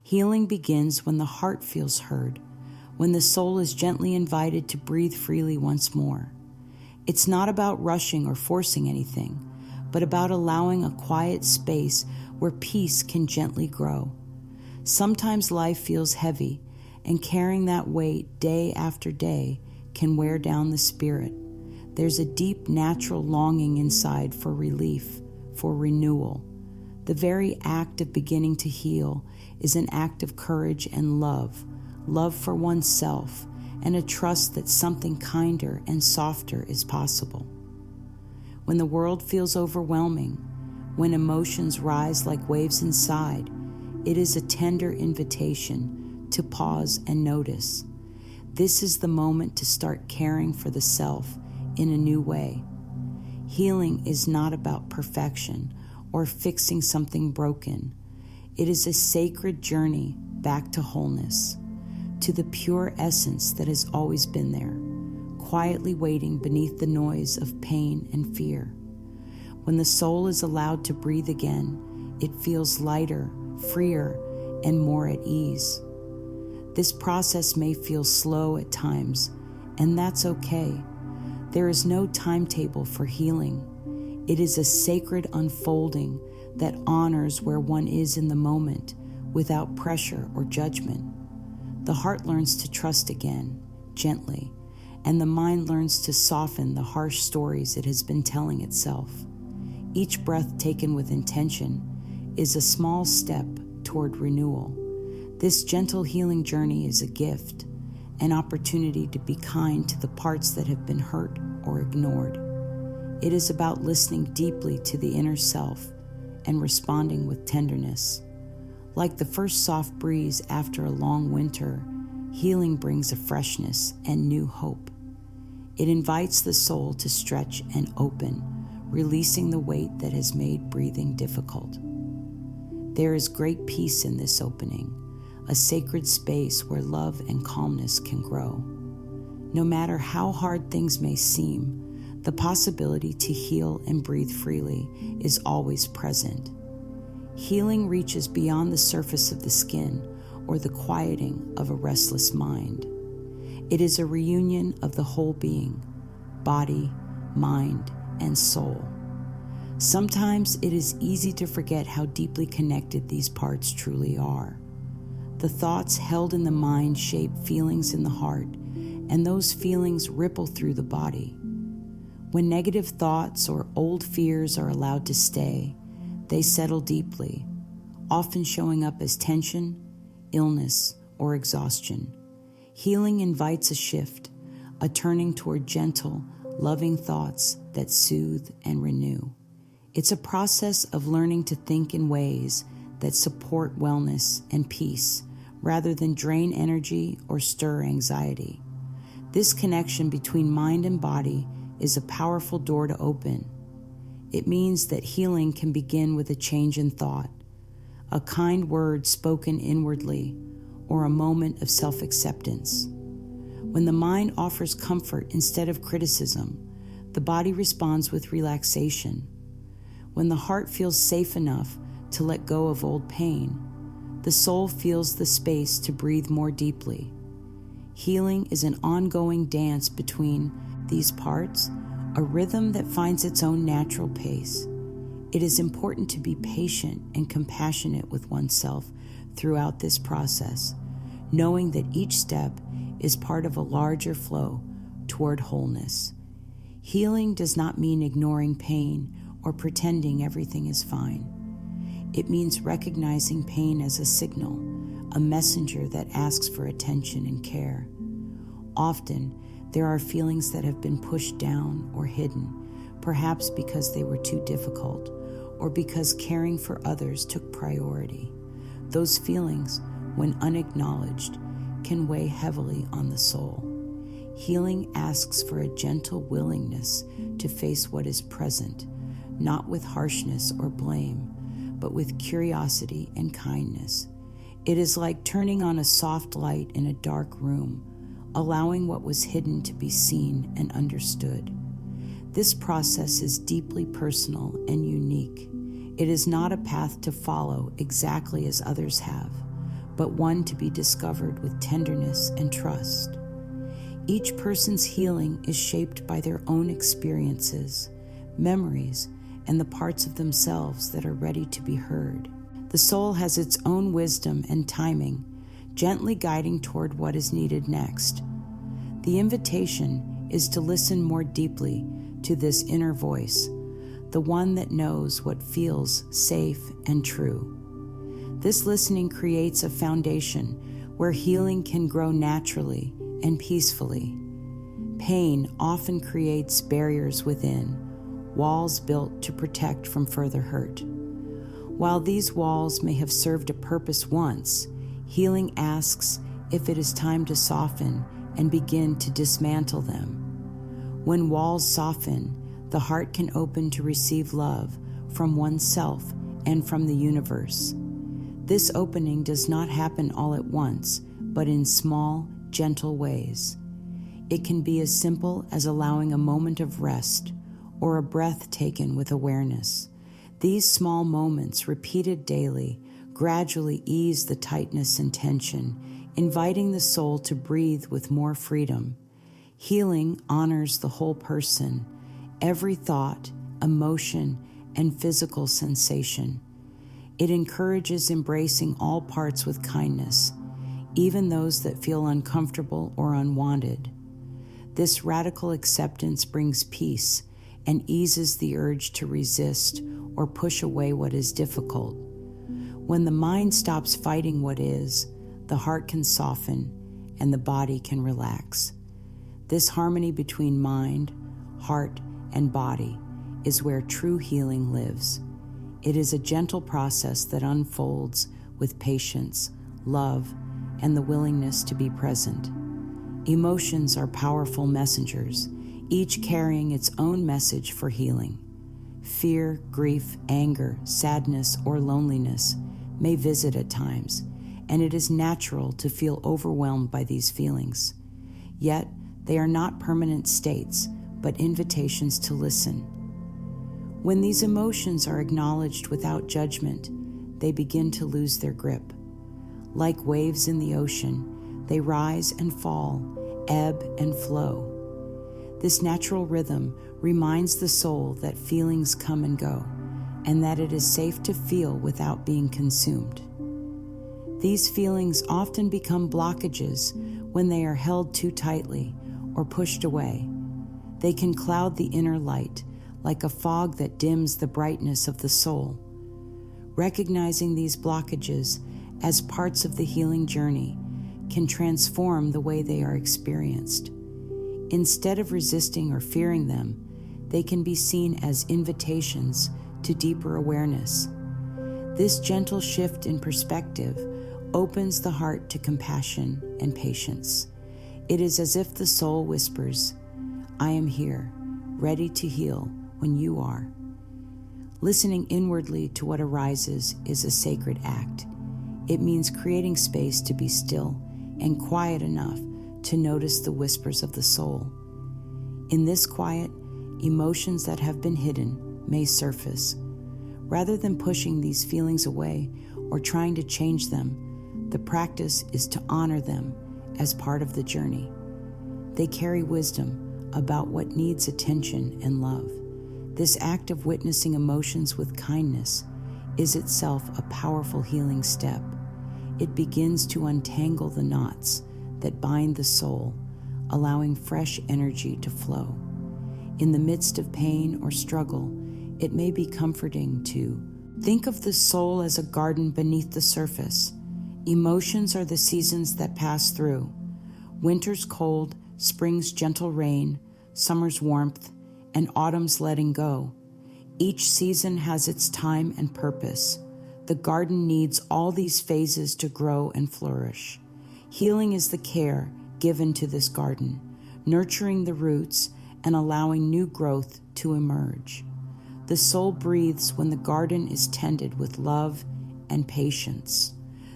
Healing begins when the heart feels heard, when the soul is gently invited to breathe freely once more. It's not about rushing or forcing anything, but about allowing a quiet space where peace can gently grow. Sometimes life feels heavy, and carrying that weight day after day can wear down the spirit. There's a deep natural longing inside for relief, for renewal. The very act of beginning to heal is an act of courage and love for oneself, and a trust that something kinder and softer is possible. When the world feels overwhelming, when emotions rise like waves inside, it is a tender invitation to pause and notice. This is the moment to start caring for the self in a new way. Healing is not about perfection or fixing something broken. It is a sacred journey back to wholeness, to the pure essence that has always been there, quietly waiting beneath the noise of pain and fear. When the soul is allowed to breathe again, it feels lighter, freer, and more at ease. This process may feel slow at times, and that's okay. There is no timetable for healing. It is a sacred unfolding that honors where one is in the moment without pressure or judgment. The heart learns to trust again, gently, and the mind learns to soften the harsh stories it has been telling itself. Each breath taken with intention is a small step toward renewal. This gentle healing journey is a gift, an opportunity to be kind to the parts that have been hurt or ignored. It is about listening deeply to the inner self and responding with tenderness. Like the first soft breeze after a long winter, healing brings a freshness and new hope. It invites the soul to stretch and open, releasing the weight that has made breathing difficult. There is great peace in this opening, a sacred space where love and calmness can grow. No matter how hard things may seem, the possibility to heal and breathe freely is always present. Healing reaches beyond the surface of the skin or the quieting of a restless mind. It is a reunion of the whole being, body, mind, and soul. Sometimes it is easy to forget how deeply connected these parts truly are. The thoughts held in the mind shape feelings in the heart, and those feelings ripple through the body. When negative thoughts or old fears are allowed to stay, they settle deeply, often showing up as tension, illness, or exhaustion. Healing invites a shift, a turning toward gentle, loving thoughts that soothe and renew. It's a process of learning to think in ways that support wellness and peace, rather than drain energy or stir anxiety. This connection between mind and body is a powerful door to open. It means that healing can begin with a change in thought, a kind word spoken inwardly, or a moment of self-acceptance. When the mind offers comfort instead of criticism, the body responds with relaxation. When the heart feels safe enough to let go of old pain, the soul feels the space to breathe more deeply. Healing is an ongoing dance between these parts, a rhythm that finds its own natural pace. It is important to be patient and compassionate with oneself throughout this process, knowing that each step is part of a larger flow toward wholeness. Healing does not mean ignoring pain or pretending everything is fine. It means recognizing pain as a signal, a messenger that asks for attention and care. Often, there are feelings that have been pushed down or hidden, perhaps because they were too difficult or because caring for others took priority. Those feelings, when unacknowledged, can weigh heavily on the soul. Healing asks for a gentle willingness to face what is present, not with harshness or blame, but with curiosity and kindness. It is like turning on a soft light in a dark room, allowing what was hidden to be seen and understood. This process is deeply personal and unique. It is not a path to follow exactly as others have, but one to be discovered with tenderness and trust. Each person's healing is shaped by their own experiences, memories, and the parts of themselves that are ready to be heard. The soul has its own wisdom and timing, gently guiding toward what is needed next. The invitation is to listen more deeply to this inner voice, the one that knows what feels safe and true. This listening creates a foundation where healing can grow naturally and peacefully. Pain often creates barriers within, walls built to protect from further hurt. While these walls may have served a purpose once, healing asks if it is time to soften and begin to dismantle them. When walls soften, the heart can open to receive love from oneself and from the universe. This opening does not happen all at once, but in small, gentle ways. It can be as simple as allowing a moment of rest or a breath taken with awareness. These small moments, repeated daily, gradually ease the tightness and tension, inviting the soul to breathe with more freedom. Healing honors the whole person, every thought, emotion, and physical sensation. It encourages embracing all parts with kindness, even those that feel uncomfortable or unwanted. This radical acceptance brings peace and eases the urge to resist or push away what is difficult. When the mind stops fighting what is, the heart can soften and the body can relax. This harmony between mind, heart, and body is where true healing lives. It is a gentle process that unfolds with patience, love, and the willingness to be present. Emotions are powerful messengers, each carrying its own message for healing. Fear, grief, anger, sadness, or loneliness may visit at times, and it is natural to feel overwhelmed by these feelings. Yet, they are not permanent states, but invitations to listen. When these emotions are acknowledged without judgment, they begin to lose their grip. Like waves in the ocean, they rise and fall, ebb and flow. This natural rhythm reminds the soul that feelings come and go, and that it is safe to feel without being consumed. These feelings often become blockages when they are held too tightly or pushed away. They can cloud the inner light, like a fog that dims the brightness of the soul. Recognizing these blockages as parts of the healing journey can transform the way they are experienced. Instead of resisting or fearing them, they can be seen as invitations to deeper awareness. This gentle shift in perspective opens the heart to compassion and patience. It is as if the soul whispers, "I am here, ready to heal when you are." Listening inwardly to what arises is a sacred act. It means creating space to be still and quiet enough to notice the whispers of the soul. In this quiet, emotions that have been hidden may surface. Rather than pushing these feelings away or trying to change them, the practice is to honor them as part of the journey. They carry wisdom about what needs attention and love. This act of witnessing emotions with kindness is itself a powerful healing step. It begins to untangle the knots that bind the soul, allowing fresh energy to flow. In the midst of pain or struggle, it may be comforting to think of the soul as a garden beneath the surface. Emotions are the seasons that pass through. Winter's cold, spring's gentle rain, summer's warmth, and autumn's letting go. Each season has its time and purpose. The garden needs all these phases to grow and flourish. Healing is the care given to this garden, nurturing the roots and allowing new growth to emerge. The soul breathes when the garden is tended with love and patience.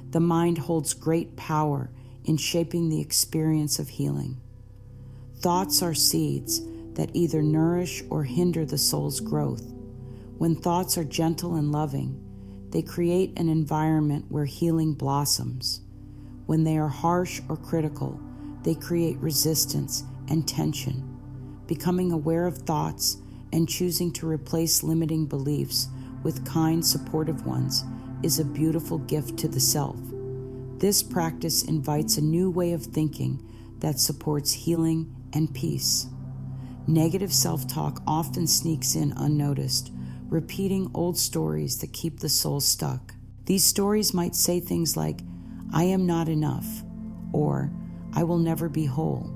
The mind holds great power in shaping the experience of healing. Thoughts are seeds that either nourish or hinder the soul's growth. When thoughts are gentle and loving, they create an environment where healing blossoms. When they are harsh or critical, they create resistance and tension. Becoming aware of thoughts and choosing to replace limiting beliefs with kind, supportive ones is a beautiful gift to the self. This practice invites a new way of thinking that supports healing and peace. Negative self-talk often sneaks in unnoticed, repeating old stories that keep the soul stuck. These stories might say things like, "I am not enough," or "I will never be whole."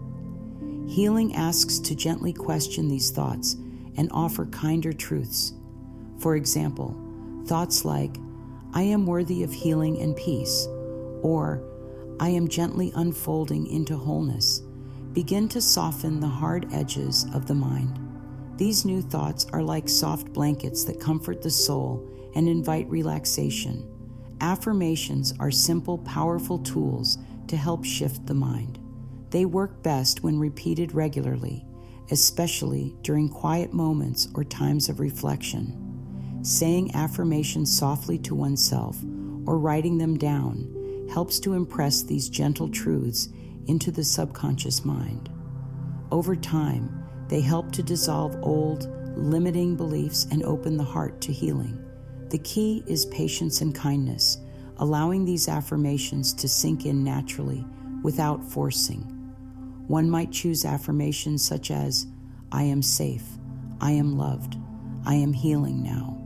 Healing asks to gently question these thoughts and offer kinder truths. For example, thoughts like, "I am worthy of healing and peace," or "I am gently unfolding into wholeness," begin to soften the hard edges of the mind. These new thoughts are like soft blankets that comfort the soul and invite relaxation. Affirmations are simple, powerful tools to help shift the mind. They work best when repeated regularly, especially during quiet moments or times of reflection. Saying affirmations softly to oneself or writing them down helps to impress these gentle truths into the subconscious mind. Over time, they help to dissolve old, limiting beliefs and open the heart to healing. The key is patience and kindness, allowing these affirmations to sink in naturally without forcing. One might choose affirmations such as, "I am safe," "I am loved," "I am healing now."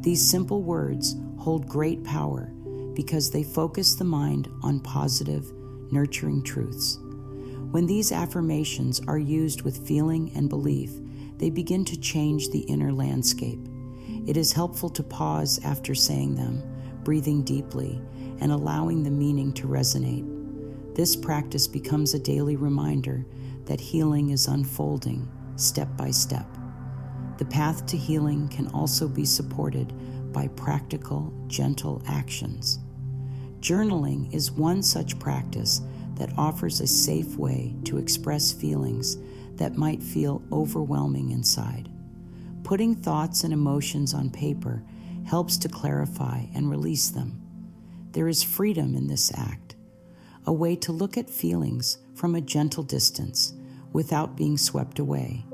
These simple words hold great power because they focus the mind on positive, nurturing truths. When these affirmations are used with feeling and belief, they begin to change the inner landscape. It is helpful to pause after saying them, breathing deeply, and allowing the meaning to resonate. This practice becomes a daily reminder that healing is unfolding step by step. The path to healing can also be supported by practical, gentle actions. Journaling is one such practice that offers a safe way to express feelings that might feel overwhelming inside. Putting thoughts and emotions on paper helps to clarify and release them. There is freedom in this act, a way to look at feelings from a gentle distance without being swept away.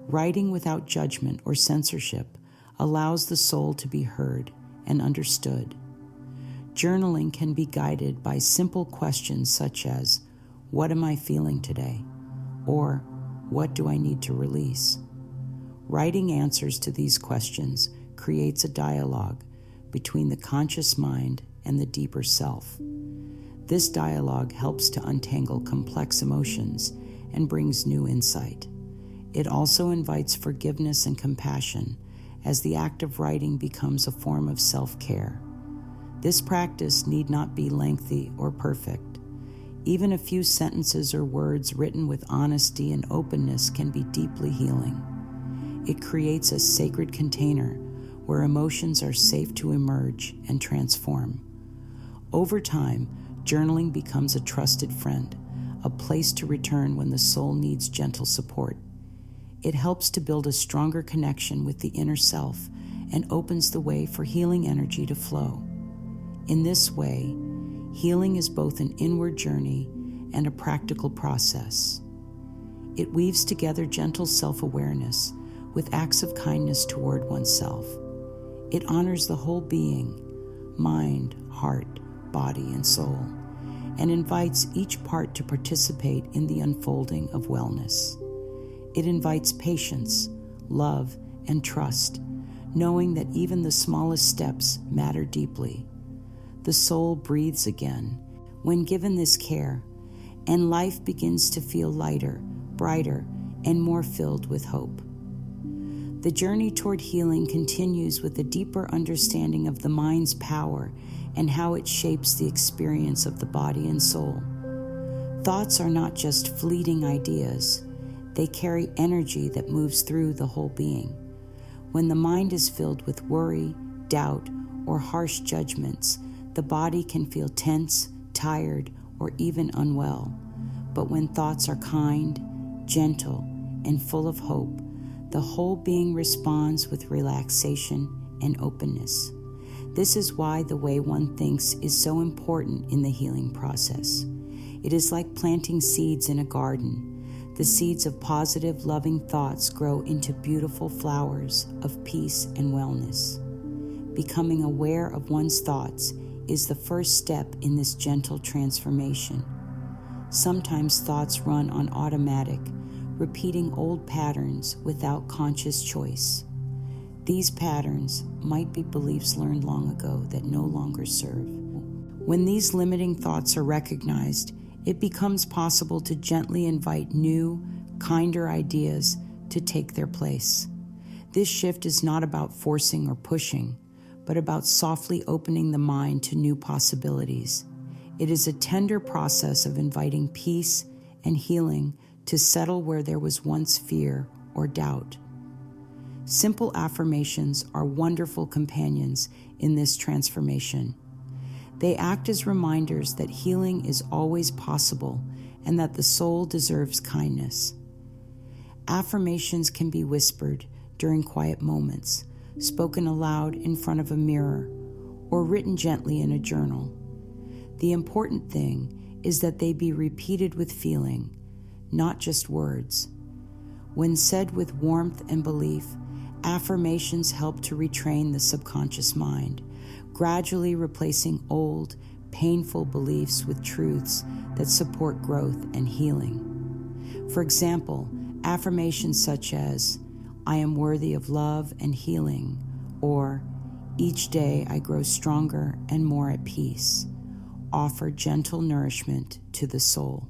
Writing without judgment or censorship allows the soul to be heard and understood. Journaling can be guided by simple questions such as, "What am I feeling today?" or "What do I need to release?" Writing answers to these questions creates a dialogue between the conscious mind and the deeper self. This dialogue helps to untangle complex emotions and brings new insight. It also invites forgiveness and compassion as the act of writing becomes a form of self-care. This practice need not be lengthy or perfect. Even a few sentences or words written with honesty and openness can be deeply healing. It creates a sacred container where emotions are safe to emerge and transform. Over time, journaling becomes a trusted friend, a place to return when the soul needs gentle support. It helps to build a stronger connection with the inner self and opens the way for healing energy to flow. In this way, healing is both an inward journey and a practical process. It weaves together gentle self-awareness with acts of kindness toward oneself. It honors the whole being, mind, heart, body, and soul, and invites each part to participate in the unfolding of wellness. It invites patience, love, and trust, knowing that even the smallest steps matter deeply. The soul breathes again when given this care, and life begins to feel lighter, brighter, and more filled with hope. The journey toward healing continues with a deeper understanding of the mind's power and how it shapes the experience of the body and soul. Thoughts are not just fleeting ideas. They carry energy that moves through the whole being. When the mind is filled with worry, doubt, or harsh judgments, the body can feel tense, tired, or even unwell. But when thoughts are kind, gentle, and full of hope, the whole being responds with relaxation and openness. This is why the way one thinks is so important in the healing process. It is like planting seeds in a garden. The seeds of positive, loving thoughts grow into beautiful flowers of peace and wellness. Becoming aware of one's thoughts is the first step in this gentle transformation. Sometimes thoughts run on automatic, repeating old patterns without conscious choice. These patterns might be beliefs learned long ago that no longer serve. When these limiting thoughts are recognized, it becomes possible to gently invite new, kinder ideas to take their place. This shift is not about forcing or pushing, but about softly opening the mind to new possibilities. It is a tender process of inviting peace and healing to settle where there was once fear or doubt. Simple affirmations are wonderful companions in this transformation. They act as reminders that healing is always possible and that the soul deserves kindness. Affirmations can be whispered during quiet moments, spoken aloud in front of a mirror, or written gently in a journal. The important thing is that they be repeated with feeling, not just words. When said with warmth and belief, affirmations help to retrain the subconscious mind, gradually replacing old, painful beliefs with truths that support growth and healing. For example, affirmations such as, "I am worthy of love and healing," or "Each day I grow stronger and more at peace," offer gentle nourishment to the soul.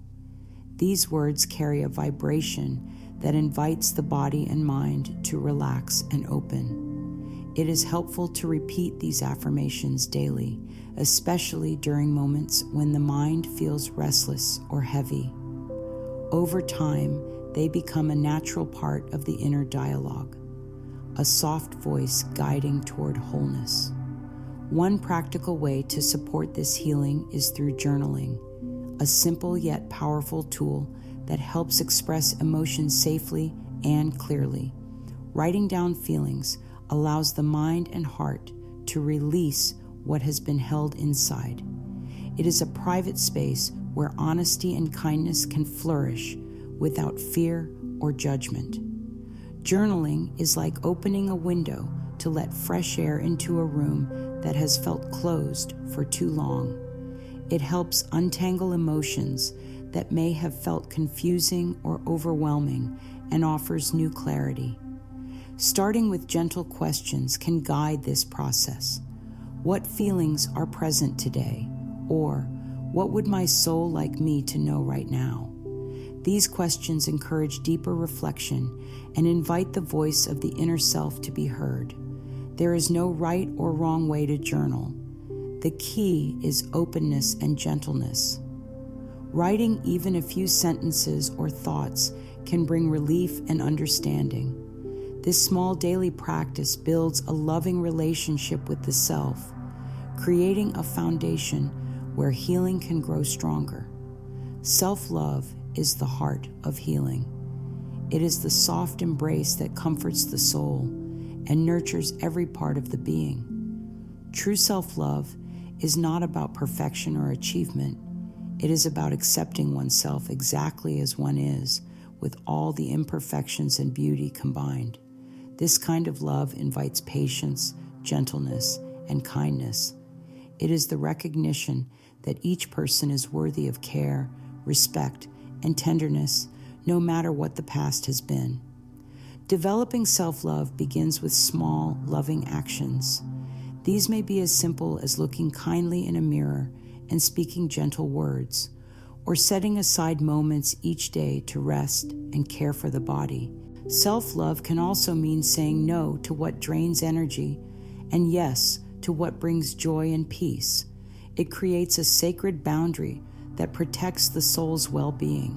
These words carry a vibration that invites the body and mind to relax and open. It is helpful to repeat these affirmations daily, especially during moments when the mind feels restless or heavy. Over time, they become a natural part of the inner dialogue, a soft voice guiding toward wholeness. One practical way to support this healing is through journaling, a simple yet powerful tool that helps express emotions safely and clearly. Writing down feelings allows the mind and heart to release what has been held inside. It is a private space where honesty and kindness can flourish without fear or judgment. Journaling is like opening a window to let fresh air into a room that has felt closed for too long. It helps untangle emotions that may have felt confusing or overwhelming and offers new clarity. Starting with gentle questions can guide this process. What feelings are present today? Or, what would my soul like me to know right now? These questions encourage deeper reflection and invite the voice of the inner self to be heard. There is no right or wrong way to journal. The key is openness and gentleness. Writing even a few sentences or thoughts can bring relief and understanding. This small daily practice builds a loving relationship with the self, creating a foundation where healing can grow stronger. Self-love is the heart of healing. It is the soft embrace that comforts the soul and nurtures every part of the being. True self-love is not about perfection or achievement. It is about accepting oneself exactly as one is, with all the imperfections and beauty combined. This kind of love invites patience, gentleness, and kindness. It is the recognition that each person is worthy of care, respect, and tenderness, no matter what the past has been. Developing self-love begins with small, loving actions. These may be as simple as looking kindly in a mirror and speaking gentle words, or setting aside moments each day to rest and care for the body. Self-love can also mean saying no to what drains energy and yes to what brings joy and peace. It creates a sacred boundary that protects the soul's well-being.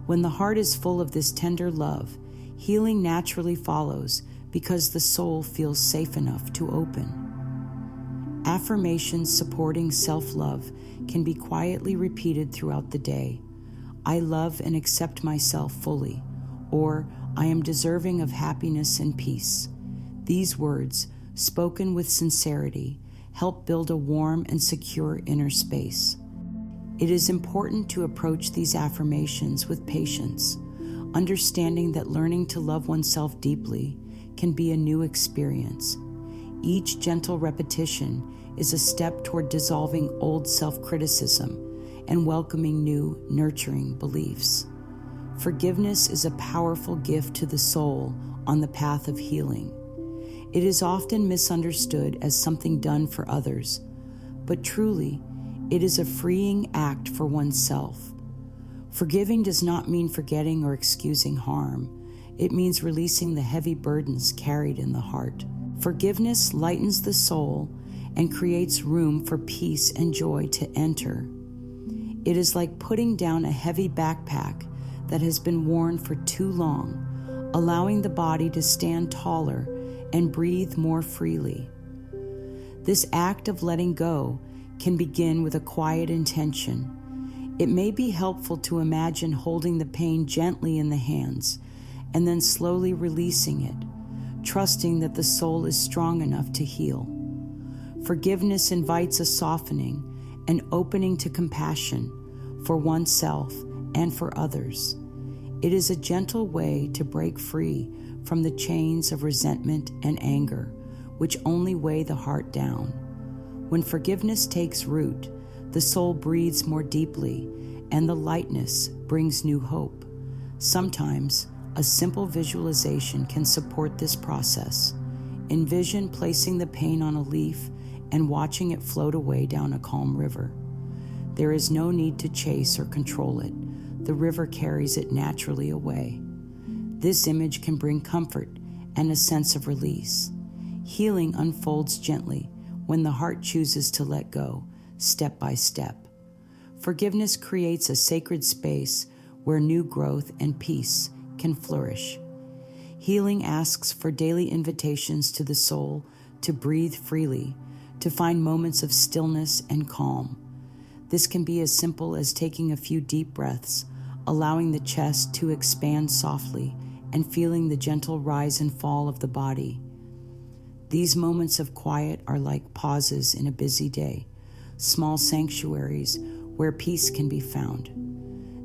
When the heart is full of this tender love, healing naturally follows because the soul feels safe enough to open. Affirmations supporting self-love can be quietly repeated throughout the day. I love and accept myself fully, or I am deserving of happiness and peace. These words, spoken with sincerity, help build a warm and secure inner space. It is important to approach these affirmations with patience, understanding that learning to love oneself deeply can be a new experience. Each gentle repetition is a step toward dissolving old self-criticism and welcoming new, nurturing beliefs. Forgiveness is a powerful gift to the soul on the path of healing. It is often misunderstood as something done for others, but truly, it is a freeing act for oneself. Forgiving does not mean forgetting or excusing harm. It means releasing the heavy burdens carried in the heart. Forgiveness lightens the soul and creates room for peace and joy to enter. It is like putting down a heavy backpack that has been worn for too long, allowing the body to stand taller and breathe more freely. This act of letting go can begin with a quiet intention. It may be helpful to imagine holding the pain gently in the hands and then slowly releasing it, trusting that the soul is strong enough to heal. Forgiveness invites a softening, an opening to compassion for oneself and for others. It is a gentle way to break free from the chains of resentment and anger, which only weigh the heart down. When forgiveness takes root, the soul breathes more deeply, and the lightness brings new hope. Sometimes, a simple visualization can support this process. Envision placing the pain on a leaf and watching it float away down a calm river. There is no need to chase or control it. The river carries it naturally away. This image can bring comfort and a sense of release. Healing unfolds gently when the heart chooses to let go, step by step. Forgiveness creates a sacred space where new growth and peace can flourish. Healing asks for daily invitations to the soul to breathe freely, to find moments of stillness and calm. This can be as simple as taking a few deep breaths, allowing the chest to expand softly, and feeling the gentle rise and fall of the body. These moments of quiet are like pauses in a busy day, small sanctuaries where peace can be found.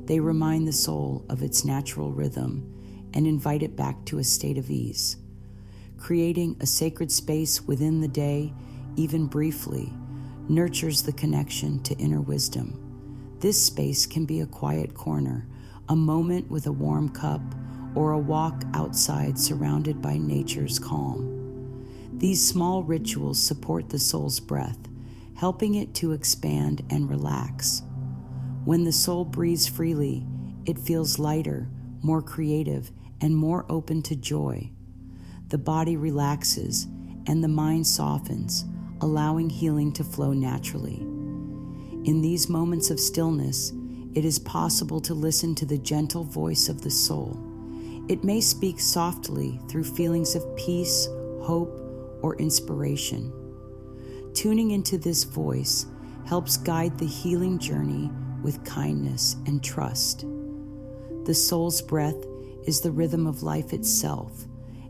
They remind the soul of its natural rhythm and invite it back to a state of ease. Creating a sacred space within the day, even briefly, nurtures the connection to inner wisdom. This space can be a quiet corner, a moment with a warm cup, or a walk outside surrounded by nature's calm. These small rituals support the soul's breath, helping it to expand and relax. When the soul breathes freely, it feels lighter, more creative, and more open to joy. The body relaxes and the mind softens, allowing healing to flow naturally. In these moments of stillness, it is possible to listen to the gentle voice of the soul. It may speak softly through feelings of peace, hope, or inspiration. Tuning into this voice helps guide the healing journey with kindness and trust. The soul's breath is the rhythm of life itself,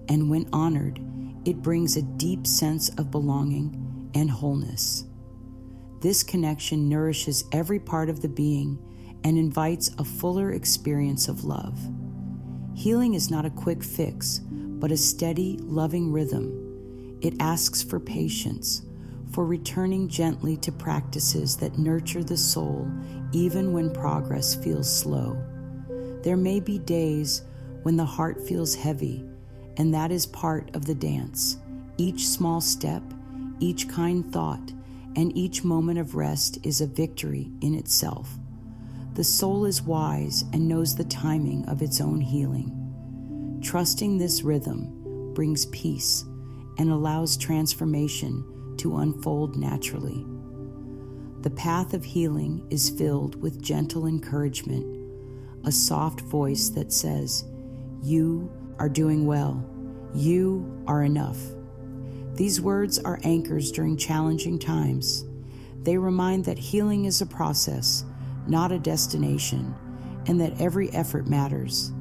and when honored, it brings a deep sense of belonging and wholeness. This connection nourishes every part of the being and invites a fuller experience of love. Healing is not a quick fix, but a steady, loving rhythm. It asks for patience, for returning gently to practices that nurture the soul even when progress feels slow. There may be days when the heart feels heavy, and that is part of the dance. Each small step, each kind thought, and each moment of rest is a victory in itself. The soul is wise and knows the timing of its own healing. Trusting this rhythm brings peace and allows transformation to unfold naturally. The path of healing is filled with gentle encouragement, a soft voice that says, "You are doing well. You are enough." These words are anchors during challenging times. They remind that healing is a process, not a destination, and that every effort matters.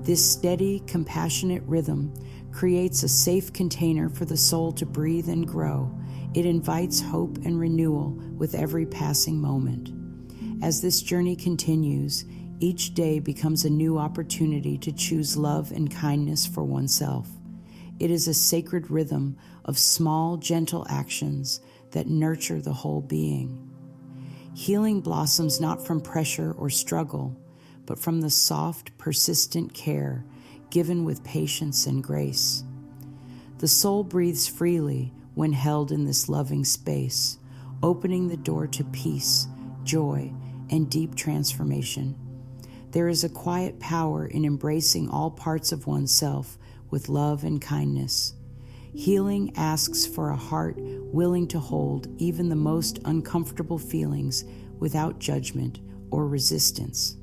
This steady, compassionate rhythm creates a safe container for the soul to breathe and grow. It invites hope and renewal with every passing moment. As this journey continues, each day becomes a new opportunity to choose love and kindness for oneself. It is a sacred rhythm of small, gentle actions that nurture the whole being. Healing blossoms not from pressure or struggle, but from the soft, persistent care given with patience and grace. The soul breathes freely when held in this loving space, opening the door to peace, joy, and deep transformation. There is a quiet power in embracing all parts of oneself with love and kindness. Healing asks for a heart willing to hold even the most uncomfortable feelings without judgment or resistance.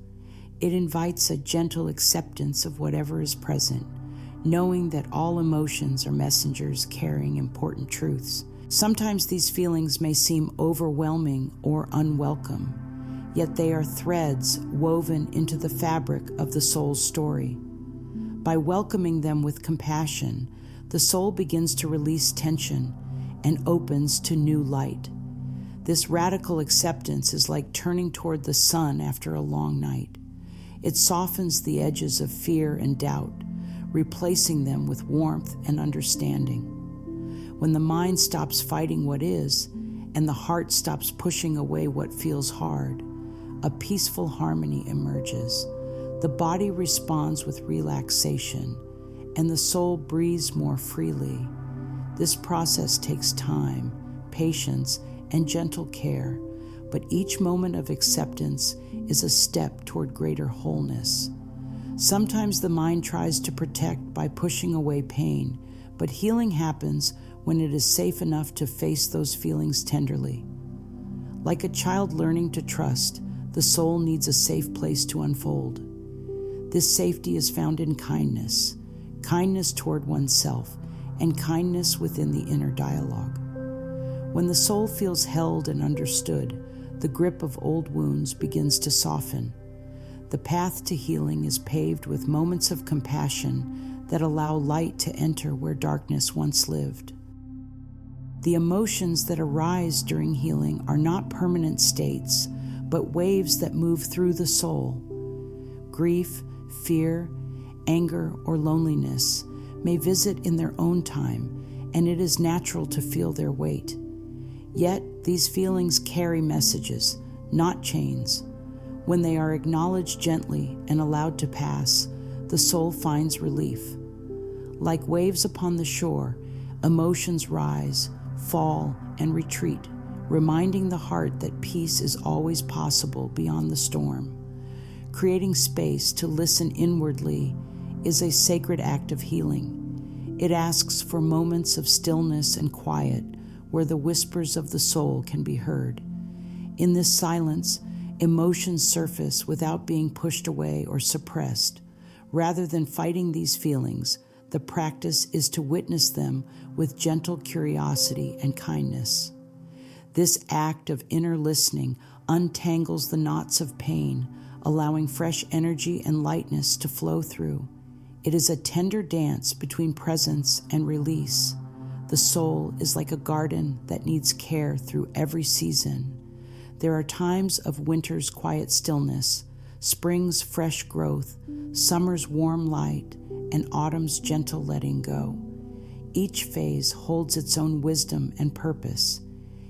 It invites a gentle acceptance of whatever is present, knowing that all emotions are messengers carrying important truths. Sometimes these feelings may seem overwhelming or unwelcome, yet they are threads woven into the fabric of the soul's story. By welcoming them with compassion, the soul begins to release tension and opens to new light. This radical acceptance is like turning toward the sun after a long night. It softens the edges of fear and doubt, replacing them with warmth and understanding. When the mind stops fighting what is, and the heart stops pushing away what feels hard, a peaceful harmony emerges. The body responds with relaxation, and the soul breathes more freely. This process takes time, patience, and gentle care, but each moment of acceptance is a step toward greater wholeness. Sometimes the mind tries to protect by pushing away pain, but healing happens when it is safe enough to face those feelings tenderly. Like a child learning to trust, the soul needs a safe place to unfold. This safety is found in kindness toward oneself, and kindness within the inner dialogue. When the soul feels held and understood, the grip of old wounds begins to soften. The path to healing is paved with moments of compassion that allow light to enter where darkness once lived. The emotions that arise during healing are not permanent states, but waves that move through the soul. Grief, fear, anger, or loneliness may visit in their own time, and it is natural to feel their weight. Yet, these feelings carry messages, not chains. When they are acknowledged gently and allowed to pass, the soul finds relief. Like waves upon the shore, emotions rise, fall, and retreat, reminding the heart that peace is always possible beyond the storm. Creating space to listen inwardly is a sacred act of healing. It asks for moments of stillness and quiet where the whispers of the soul can be heard. In this silence, emotions surface without being pushed away or suppressed. Rather than fighting these feelings, the practice is to witness them with gentle curiosity and kindness. This act of inner listening untangles the knots of pain, allowing fresh energy and lightness to flow through. It is a tender dance between presence and release. The soul is like a garden that needs care through every season. There are times of winter's quiet stillness, spring's fresh growth, summer's warm light, and autumn's gentle letting go. Each phase holds its own wisdom and purpose.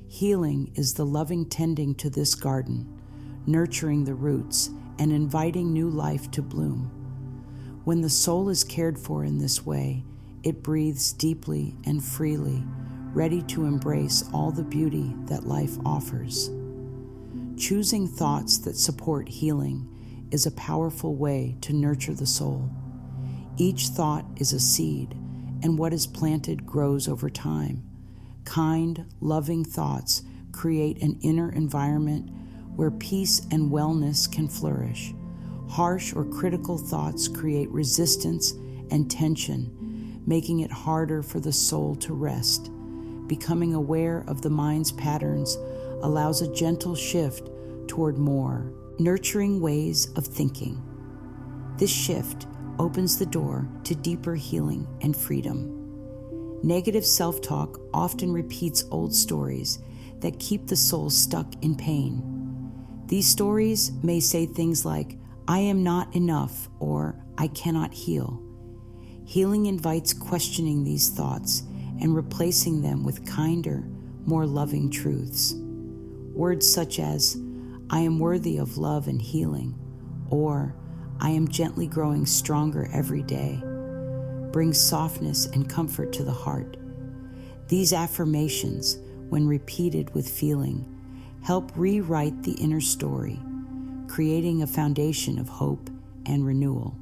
Healing is the loving tending to this garden, nurturing the roots and inviting new life to bloom. When the soul is cared for in this way, it breathes deeply and freely, ready to embrace all the beauty that life offers. Choosing thoughts that support healing is a powerful way to nurture the soul. Each thought is a seed, and what is planted grows over time. Kind, loving thoughts create an inner environment where peace and wellness can flourish. Harsh or critical thoughts create resistance and tension, making it harder for the soul to rest. Becoming aware of the mind's patterns allows a gentle shift toward more nurturing ways of thinking. This shift, opens the door to deeper healing and freedom. Negative self-talk often repeats old stories that keep the soul stuck in pain. These stories may say things like, "I am not enough," or "I cannot heal." Healing invites questioning these thoughts and replacing them with kinder, more loving truths. Words such as, "I am worthy of love and healing," or "I am gently growing stronger every day," bring softness and comfort to the heart. These affirmations, when repeated with feeling, help rewrite the inner story, creating a foundation of hope and renewal.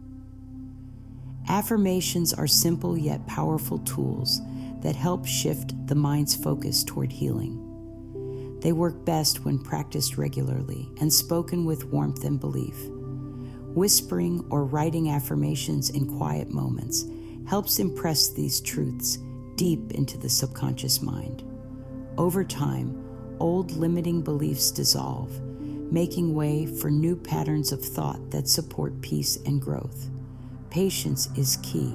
Affirmations are simple yet powerful tools that help shift the mind's focus toward healing. They work best when practiced regularly and spoken with warmth and belief. Whispering or writing affirmations in quiet moments helps impress these truths deep into the subconscious mind. Over time, old limiting beliefs dissolve, making way for new patterns of thought that support peace and growth. Patience is key.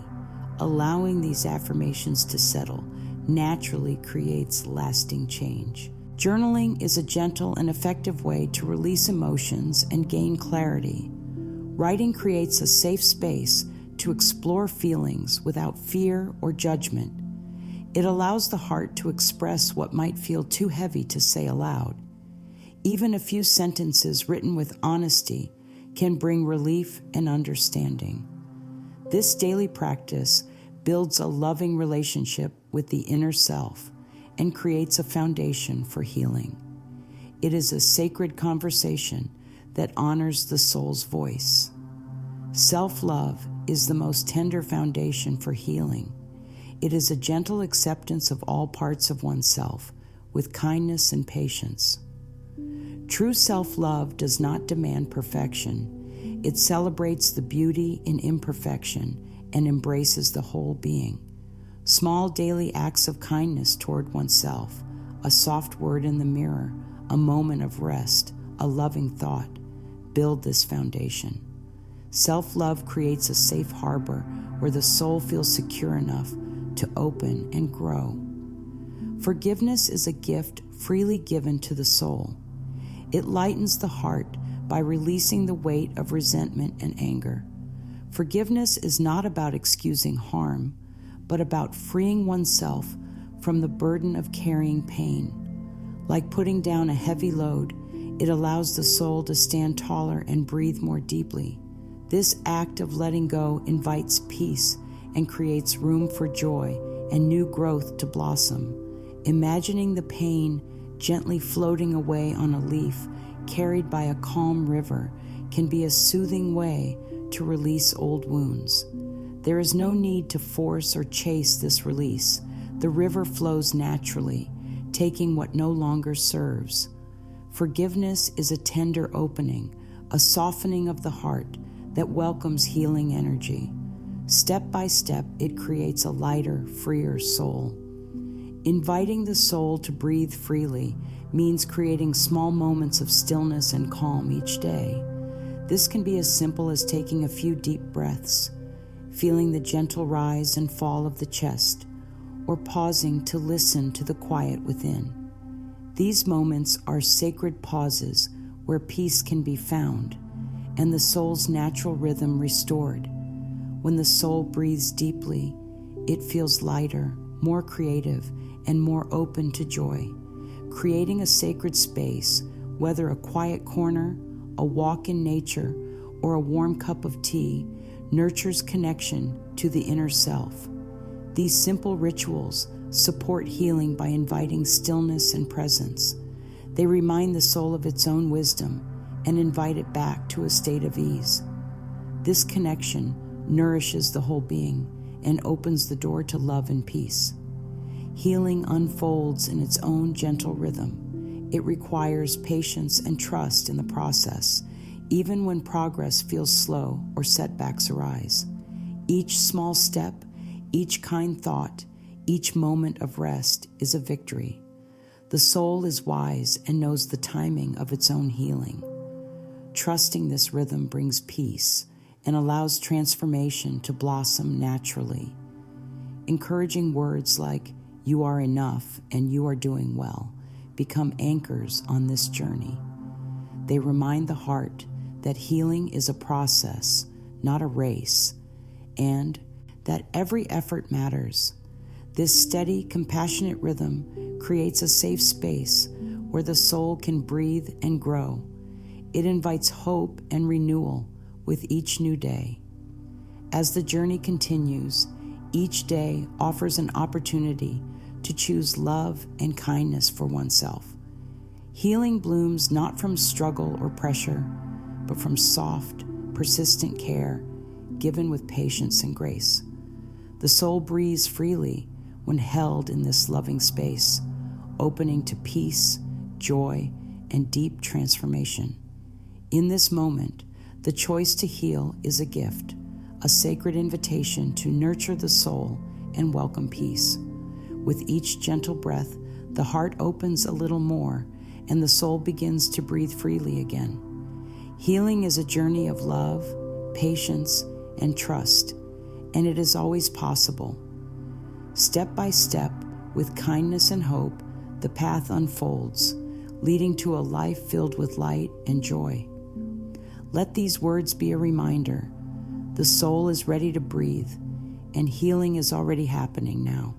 Allowing these affirmations to settle naturally creates lasting change. Journaling is a gentle and effective way to release emotions and gain clarity. Writing creates a safe space to explore feelings without fear or judgment. It allows the heart to express what might feel too heavy to say aloud. Even a few sentences written with honesty can bring relief and understanding. This daily practice builds a loving relationship with the inner self and creates a foundation for healing. It is a sacred conversation that honors the soul's voice. Self-love is the most tender foundation for healing. It is a gentle acceptance of all parts of oneself with kindness and patience. True self-love does not demand perfection. It celebrates the beauty in imperfection and embraces the whole being. Small daily acts of kindness toward oneself, a soft word in the mirror, a moment of rest, a loving thought, build this foundation. Self-love creates a safe harbor where the soul feels secure enough to open and grow. Forgiveness is a gift freely given to the soul. It lightens the heart by releasing the weight of resentment and anger. Forgiveness is not about excusing harm, but about freeing oneself from the burden of carrying pain. Like putting down a heavy load, it allows the soul to stand taller and breathe more deeply. This act of letting go invites peace and creates room for joy and new growth to blossom. Imagining the pain gently floating away on a leaf carried by a calm river can be a soothing way to release old wounds. There is no need to force or chase this release. The river flows naturally, taking what no longer serves. Forgiveness is a tender opening, a softening of the heart that welcomes healing energy. Step by step, it creates a lighter, freer soul. Inviting the soul to breathe freely means creating small moments of stillness and calm each day. This can be as simple as taking a few deep breaths, feeling the gentle rise and fall of the chest, or pausing to listen to the quiet within. These moments are sacred pauses where peace can be found and the soul's natural rhythm restored. When the soul breathes deeply, it feels lighter, more creative, and more open to joy. Creating a sacred space, whether a quiet corner, a walk in nature, or a warm cup of tea, nurtures connection to the inner self. These simple rituals support healing by inviting stillness and presence. They remind the soul of its own wisdom and invite it back to a state of ease. This connection nourishes the whole being and opens the door to love and peace. Healing unfolds in its own gentle rhythm. It requires patience and trust in the process, even when progress feels slow or setbacks arise. Each small step, each kind thought, each moment of rest is a victory. The soul is wise and knows the timing of its own healing. Trusting this rhythm brings peace and allows transformation to blossom naturally. Encouraging words like, "You are enough" and "You are doing well" become anchors on this journey. They remind the heart that healing is a process, not a race, and that every effort matters. This steady, compassionate rhythm creates a safe space where the soul can breathe and grow. It invites hope and renewal with each new day. As the journey continues, each day offers an opportunity to choose love and kindness for oneself. Healing blooms not from struggle or pressure, but from soft, persistent care given with patience and grace. The soul breathes freely when held in this loving space, opening to peace, joy, and deep transformation. In this moment, the choice to heal is a gift, a sacred invitation to nurture the soul and welcome peace. With each gentle breath, the heart opens a little more and the soul begins to breathe freely again. Healing is a journey of love, patience, and trust, and it is always possible. Step by step, with kindness and hope, the path unfolds, leading to a life filled with light and joy. Let these words be a reminder. The soul is ready to breathe, and healing is already happening now.